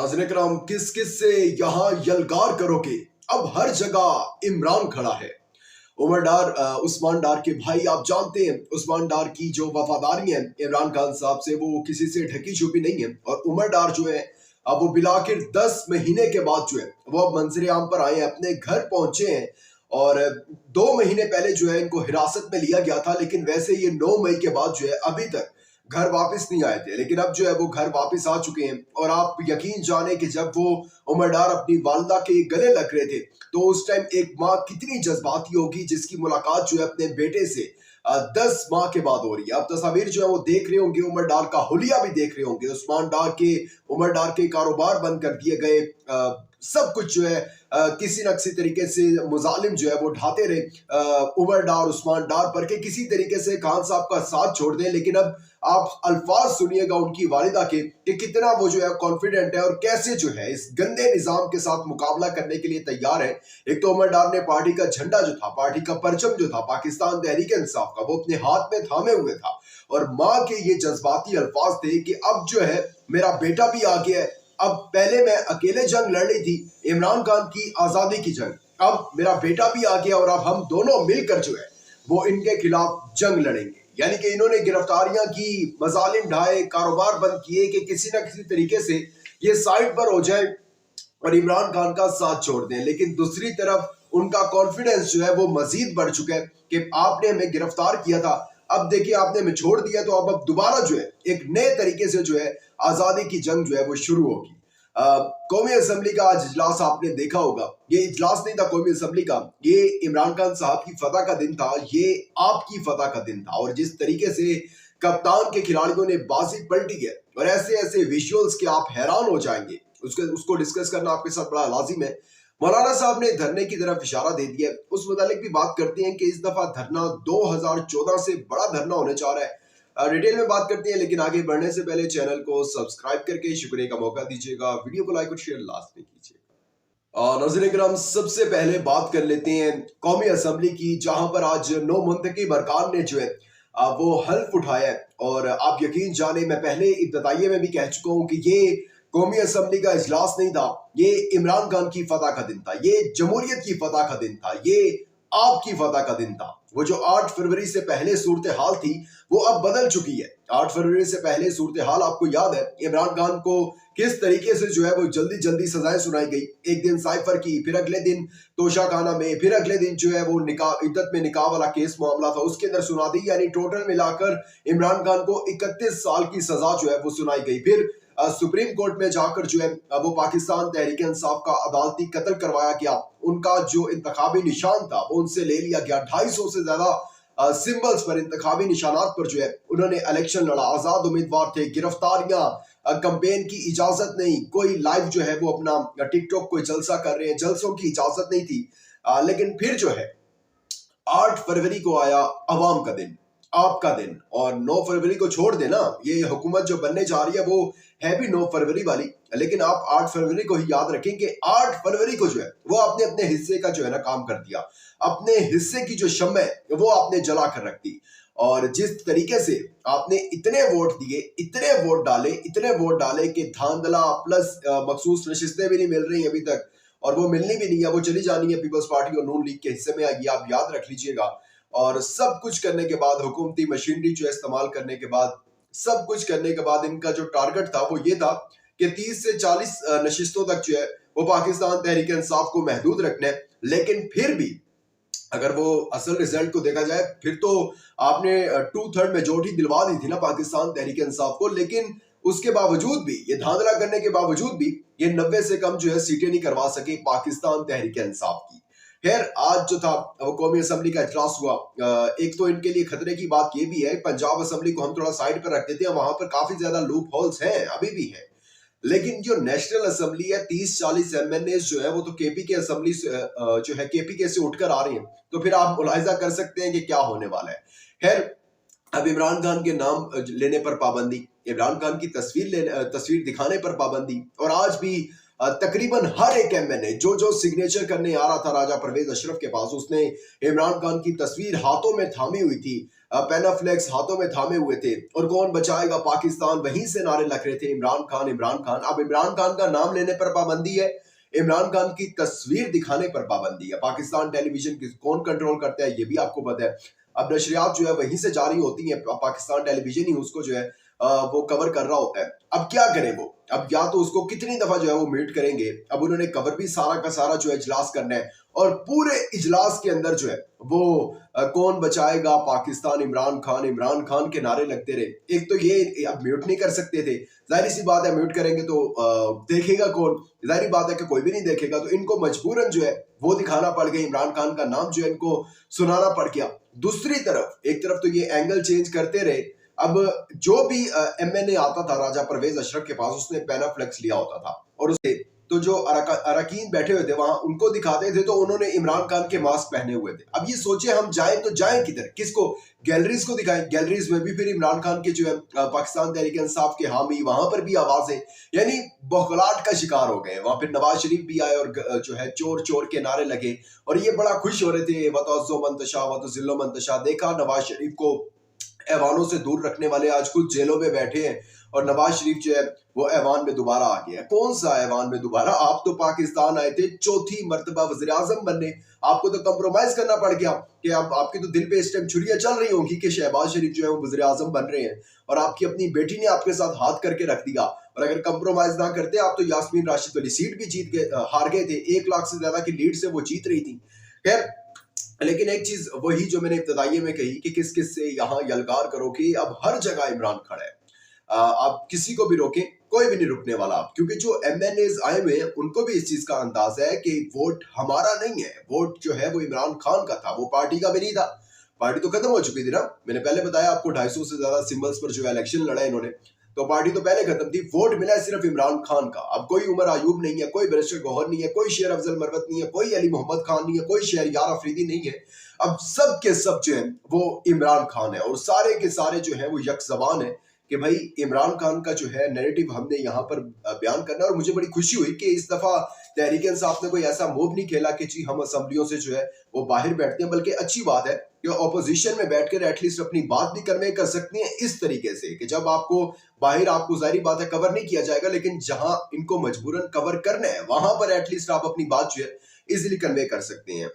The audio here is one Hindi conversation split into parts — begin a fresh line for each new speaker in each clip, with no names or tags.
नाज़रीन इकराम, किस किस से यहाँ यलगार करोगे। अब हर जगह इमरान खड़ा है। उमर डार उस्मान डार के भाई, आप जानते हैं उस्मान डार की जो वफादारी है इमरान खान साहब से, वो किसी से ढकी छुपी नहीं है। और उमर डार जो है अब वो बिलाखिर 10 महीने के बाद जो है वो अब मंजर आम पर आए हैं, अपने घर पहुंचे हैं। और 2 महीने पहले जो है इनको हिरासत में लिया गया था, लेकिन वैसे ये 9 मई के बाद जो है अभी तक घर वापस नहीं आए थे। लेकिन अब जो है वो घर वापस आ चुके हैं। और आप यकीन जाने कि जब वो उमर डार अपनी वालदा के गले लग रहे थे तो उस टाइम एक माँ कितनी जज्बाती होगी जिसकी मुलाकात जो है अपने बेटे से 10 माह के बाद हो रही है। अब तस्वीर जो है वो देख रहे होंगे, उमर डार का हुलिया भी देख रहे होंगे। उस्मान डार के उमर डार के कारोबार बंद कर दिए गए। सब कुछ जो है किसी न किसी तरीके से मुजालिम जो है वो ढाते रहे उमर डार उस्मान डार पर के किसी तरीके से खान साहब का साथ छोड़ दें। लेकिन अब आप अल्फाज सुनिएगा उनकी वालिदा के कि कितना वो जो है कॉन्फिडेंट है और कैसे जो है इस गंदे निजाम के साथ मुकाबला करने के लिए तैयार है। एक तो उमर डार ने पार्टी का झंडा जो था, पार्टी का परचम जो था पाकिस्तान तहरीक इंसाफ का, वो अपने हाथ में थामे हुए था। और माँ के ये जज्बाती अल्फाज थे कि अब जो है मेरा बेटा भी आ गया है। अब पहले मैं अकेले जंग लड़ रही थी, इमरान खान की आजादी की जंग, अब मेरा बेटा भी आ गया और अब हम दोनों मिलकर जो है वो इनके खिलाफ जंग लड़ेंगे। यानी कि इन्होंने गिरफ्तारियां की, मजालिम ढाए, कारोबार बंद किए कि किसी ना किसी तरीके से ये साइड पर हो जाए और इमरान खान का साथ छोड़ दें। लेकिन दूसरी तरफ उनका कॉन्फिडेंस जो है वो मजीद बढ़ चुका है कि आपने हमें गिरफ्तार किया था, अब देखिए आपने हमें छोड़ दिया, तो अब दोबारा जो है एक नए तरीके से जो है आजादी की जंग जो है वो शुरू होगी। कौमी असम्बली का आज इजलास आपने देखा होगा। ये इजलास नहीं था कौमी असम्बली का, ये इमरान खान साहब की फतह का दिन था, ये आपकी फतह का दिन था। और जिस तरीके से कप्तान के खिलाड़ियों ने बाजी पलटी है और ऐसे ऐसे विजुअल्स के आप हैरान हो जाएंगे, उसको डिस्कस करना आपके साथ बड़ा लाजिम है। मौलाना साहब ने धरने की तरफ इशारा दे दिया, उस मुतालिक भी बात करते हैं कि इस दफा धरना 2014 से बड़ा धरना होने जा रहा है। डिटेल में बात करते हैं, लेकिन आगे बढ़ने से पहले चैनल को सब्सक्राइब करके शुक्रिया का मौका दीजिएगा, वीडियो को लाइक और शेयर लास्ट में कीजिएगा। नाज़रीन इकराम, सबसे पहले बात कर लेते हैं कौमी असम्बली की, जहां पर आज नौ मुंतखब अरकान ने जो है वो हल्फ उठाया है। और आप यकीन जाने, मैं पहले इब्तदाइये में भी कह चुका हूं कि ये कौमी असम्बली का इजलास नहीं था, ये इमरान खान की फतह का दिन था, ये जमहूरियत की फतह का दिन था, ये आपकी फतह का दिन था। वो जो 8 फरवरी से पहले सूरत हाल थी वो अब बदल चुकी है। 8 फरवरी से पहले सूरत हाल आपको याद है, इमरान खान को किस तरीके से जो है वो जल्दी जल्दी सजाएं सुनाई गई। एक दिन साइफर की, फिर अगले दिन तोशाखाना में, फिर अगले दिन जो है वो निकाह, इद्दत में निकाह वाला केस मामला था, उसके अंदर सुना दी। यानी टोटल मिलाकर इमरान खान को 31 साल की सजा जो है वो सुनाई गई। फिर सुप्रीम कोर्ट में जाकर जो है वो पाकिस्तान तहरीक इंसाफ का अदालती कत्ल करवाया गया। उनका जो इंतखाबी निशान था वो उनसे ले लिया गया। 250 से ज्यादा सिंबल्स पर, इंतखाबी निशानात पर जो है उन्होंने इलेक्शन लड़ा, आजाद उम्मीदवार थे। गिरफ्तारियां, कैंपेन की इजाजत नहीं, कोई लाइव जो है वो अपना टिकटॉक कोई जलसा कर रहे हैं, जलसों की इजाजत नहीं थी। लेकिन फिर जो है 8 फरवरी को आया अवाम का दिन, आपका दिन। और 9 फरवरी को छोड़ देना, ये हुकूमत जो बनने जा रही है वो है भी 9 फरवरी वाली, लेकिन आप 8 फरवरी को ही याद रखें कि 8 फरवरी को जो है वो आपने अपने हिस्से का जो है ना काम कर दिया। अपने हिस्से की जो शम्म है वो आपने जला कर रख दी। और जिस तरीके से आपने इतने वोट दिए, इतने वोट डाले कि धांधला प्लस मखसूस नशिस्तें भी नहीं मिल रही अभी तक, और वो मिलनी भी नहीं है, वो चली जानी है पीपल्स पार्टी और नून लीग के हिस्से में आएगी, आप याद रख लीजिएगा। और सब कुछ करने के बाद, हुकूमती मशीनरी जो इस्तेमाल करने के बाद, सब कुछ करने के बाद इनका जो टारगेट था वो ये था कि 30 से 40 नशिस्तों तक जो है वो पाकिस्तान तहरीक इंसाफ को महदूद रखना है। लेकिन फिर भी अगर वो असल रिजल्ट को देखा जाए, फिर तो आपने 2/3 मेजोरिटी दिलवा दी थी ना पाकिस्तान तहरीक इंसाफ को। लेकिन उसके बावजूद भी, ये धांधला करने के बावजूद भी, ये 90 से कम जो है सीटें नहीं करवा सके पाकिस्तान तहरीक इंसाफ की। खैर, आज जो था वो कौमी असम्बली का इजलास हुआ। एक तो इनके लिए खतरे की बात ये भी है, पंजाब असम्बली को हम थोड़ा साइड पर रख देते हैं, वहां पर काफी ज्यादा लूप होल्स हैं, अभी भी है। लेकिन जो नेशनल असम्बली है, 30-40 एमएनए जो है वो तो केपी के असम्बली जो है केपी से उठकर आ रही है। तो फिर आप मुलाहिजा कर सकते हैं कि क्या होने वाला है। खैर, अब इमरान खान के नाम लेने पर पाबंदी, इमरान खान की तस्वीर दिखाने पर पाबंदी। और आज भी तकरीबन हर एक एमएनए जो सिग्नेचर करने आ रहा था राजा परवेज अशरफ के पास, उसने इमरान खान की तस्वीर हाथों में थामी हुई थी। पेनाफ्लेक्स हाथों में थामे हुए थे और कौन बचाएगा पाकिस्तान वहीं से नारे लग रहे थे, इमरान खान इमरान खान। अब इमरान खान का नाम लेने पर पाबंदी है, इमरान खान की तस्वीर दिखाने पर पाबंदी है। पाकिस्तान टेलीविजन की कौन कंट्रोल करता है ये भी आपको पता है। अब नशरियात जो है वहीं से जारी होती है, पाकिस्तान टेलीविजन ही उसको जो है वो कवर कर रहा होता है। अब क्या करें वो, अब या तो उसको कितनी दफा जो है वो म्यूट करेंगे। अब उन्होंने कवर भी सारा का सारा जो है इजलास करना है और पूरे इजलास के अंदर जो है वो कौन बचाएगा पाकिस्तान इमरान खान के नारे लगते रहे। एक तो ये अब म्यूट नहीं कर सकते थे, जाहिर सी बात है म्यूट करेंगे तो देखेगा कौन, जाहिर बात है कि कोई भी नहीं देखेगा, तो इनको मजबूरन जो है वो दिखाना पड़ गया, इमरान खान का नाम जो है इनको सुनाना पड़ गया। दूसरी तरफ एक तरफ तो ये एंगल चेंज करते रहे। अब जो भी एमएनए आता था राजा परवेज अशरफ के पास, उसने पेनाफ्लेक्स लिया होता था और उसके तो जो अरकान बैठे हुए थे वहां उनको दिखाते थे, तो उन्होंने इमरान खान के मास्क पहने हुए थे। अब ये सोचे हम जाएं तो जाएं किधर, किसको, गैलरीज को दिखाएं। गैलरीज में भी फिर इमरान खान के जो है पाकिस्तान तहरीक इंसाफ के हामी, वहां पर भी आवाजें, यानी बौखलाहट का शिकार हो गए। वहां फिर नवाज शरीफ भी आए और जो है चोर चोर के नारे लगे और ये बड़ा खुश हो रहे थे, वतअज़्ज़ो मंतशा वतुज़िल्लु मंतशा। देखा नवाज शरीफ को ऐवानों से दूर रखने वाले आज कुछ जेलों में बैठे हैं और नवाज शरीफ जो है वो ऐवान में दोबारा आ गया। कौन सा ऐवान में दोबारा, आप तो पाकिस्तान आए थे चौथी मर्तबा वज़ीर आज़म बनने, आपको तो कंप्रोमाइज करना पड़ गया कि अब आपके तो दिल पे इस टाइम छुरियां चल रही होंगी कि शहबाज शरीफ जो है वो वज़ीर आज़म बन रहे हैं और आपकी अपनी बेटी ने आपके साथ हाथ करके रख दिया। और अगर कंप्रोमाइज ना करते आप तो यास्मीन राशिद वाली सीट भी जीत के हार गए थे, 1 लाख से ज्यादा की लीड से वो जीत रही थी। खैर, लेकिन एक चीज वही जो मैंने इब्तदाइये में कही कि किस किस से यहाँ यलगार करो कि अब हर जगह इमरान खड़ा है। आप किसी को भी रोकें, कोई भी नहीं रुकने वाला आप, क्योंकि जो एमएनएज आए हुए हैं उनको भी इस चीज का अंदाजा है कि वोट हमारा नहीं है, वोट जो है वो इमरान खान का था, वो पार्टी का भी नहीं था। पार्टी तो खत्म हो चुकी थी ना, मैंने पहले बताया आपको 250 से ज्यादा सिंबल्स पर जो इलेक्शन लड़ा इन्होंने, तो पार्टी तो पहले खत्म थी। वोट मिला है सिर्फ इमरान खान का। अब कोई उमर आयूब नहीं है, कोई बैरिस्टर गौहर नहीं है, कोई शेर अफजल मरवत नहीं है, कोई अली मोहम्मद खान नहीं है, कोई शहरयार अफरीदी नहीं है। अब सब के सब जो है वो इमरान खान है और सारे के सारे जो है वो यक ज़बान है कि भाई इमरान खान का जो है नैरेटिव हमने यहाँ पर बयान करना है। और मुझे बड़ी खुशी हुई कि इस दफा तहरीक इंसाफ ने कोई ऐसा मूव नहीं खेला कि जी हम असम्बलियों से जो है वो बाहर बैठते हैं, बल्कि अच्छी बात है कि ऑपोजिशन में बैठकर एटलीस्ट अपनी बात भी कन्वे कर सकती हैं इस तरीके से कि जब आपको बाहर, आपको जाहिर बात है कवर नहीं किया जाएगा, लेकिन जहां इनको मजबूरन कवर करना है वहां पर एटलीस्ट आप अपनी बात जो है इजिली कन्वे कर सकते हैं।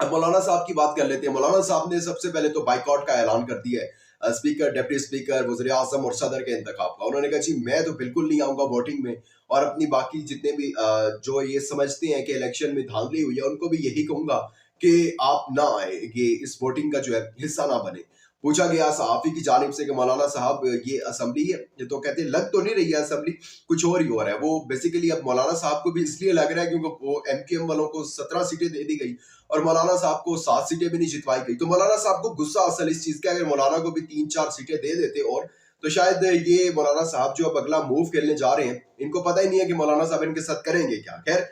अब मौलाना साहब की बात कर लेते हैं। मौलाना साहब ने सबसे पहले तो बाइकआउट का ऐलान कर दिया है स्पीकर, डिप्टी स्पीकर, वज़ीर आज़म और सदर के इंतखाब का। उन्होंने कहा जी मैं तो बिल्कुल नहीं आऊंगा वोटिंग में और अपनी बाकी जितने भी जो ये समझते हैं कि इलेक्शन में धांधली हुई है उनको भी यही कहूंगा कि आप ना आए, ये इस वोटिंग का जो है हिस्सा ना बने। पूछा गया सहाफी की जानिब से कि मौलाना साहब ये असम्बली है, ये तो कहते लग तो नहीं रही है असम्बली, कुछ और ही हो रहा है। वो बेसिकली अब मौलाना साहब को भी इसलिए लग रहा है क्योंकि वो एमकेएम वालों को 17 सीटें दे दी गई और मौलाना साहब को 7 सीटें भी नहीं जितवाई गई। तो मौलाना साहब को गुस्सा असल इस चीज का, अगर मौलाना को भी 3-4 सीटें दे देते और तो शायद ये मौलाना साहब जो अब अगला मूव खेलने जा रहे हैं इनको पता ही नहीं है कि मौलाना साहब इनके साथ करेंगे क्या। खैर,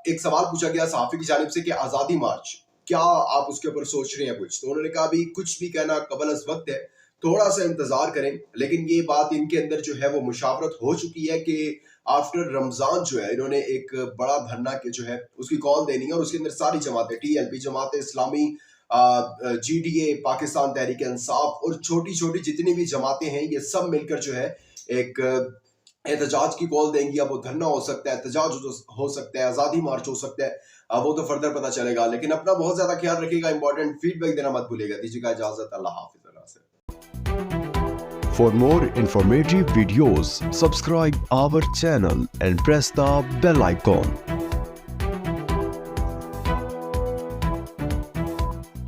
एक सवाल पूछा गया सहाफी की जानिब से कि आजादी मार्च क्या आप उसके ऊपर सोच रहे हैं कुछ, तो उन्होंने कहा अभी कुछ भी कहना कबल अज वक्त है, थोड़ा सा इंतजार करें। लेकिन ये बात इनके अंदर जो है वो मुशावरत हो चुकी है कि आफ्टर रमजान जो है इन्होंने एक बड़ा धरना के जो है उसकी कॉल देनी है और उसके अंदर सारी जमातें, टीएलपी, जमात इस्लामी, जीडीए, पाकिस्तान तहरीक इंसाफ और छोटी छोटी जितनी भी जमातें हैं ये सब मिलकर जो है एक एहतजाज की कॉल देंगी। अब वो धरना हो सकता है, एहतजाज हो सकता है, आज़ादी मार्च हो सकता है, वो तो फर्दर पता चलेगा। लेकिन अपना बहुत ज्यादा ख्याल रखिएगा, इंपॉर्टेंट फीडबैक देना मत भूलिएगा। दीजिएगा इजाजत, अल्लाह हाफिज़।
For more informative videos, subscribe our channel and press the bell icon.